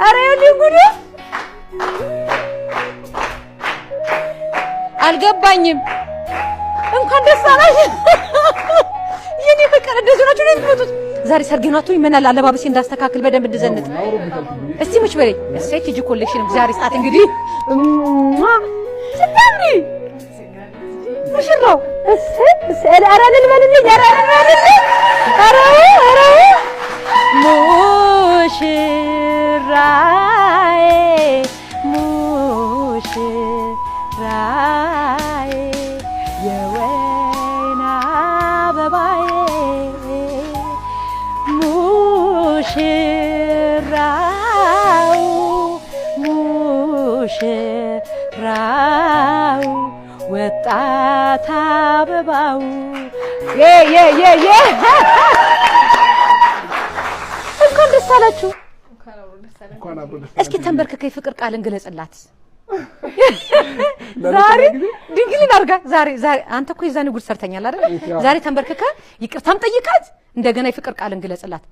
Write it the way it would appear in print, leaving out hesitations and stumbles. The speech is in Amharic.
ኧረ ይጉዱ አልገባኝም እንኳን ደስ አላሽ የኔ ፍቅር እንደዚህ ናችሁ የምትመጡት ዛሬ ሰርግ ናችሁ ይመናል አለባበሴ እንዳስተካክል በደንብ እንድዘንጥ እስቲ ምች በለኝ እሰይ ቲጂ ኮሌክሽን ዛሬ ሰዓት እንግዲህ ስታምሪ ሙሽራው እሰይ ኧረ ልበልልኝ ኧረ ሙሽራዬ የወይን አበባዬ ሙሽራው ወጣት አበባው እንኳን ደስ አላችሁ እስኪ ተንበርከከኝ ፍቅር ቃልን ገለጽላት ዛሬ ድንግልን አርጋ ዛሬ አንተ እኮ የዛኔ ጉድ ሰርተኛል አይደል ዛሬ ተንበርከከ ይቅርታም ጠይቃት እንደገና የፍቅር ቃልን ገለጽላት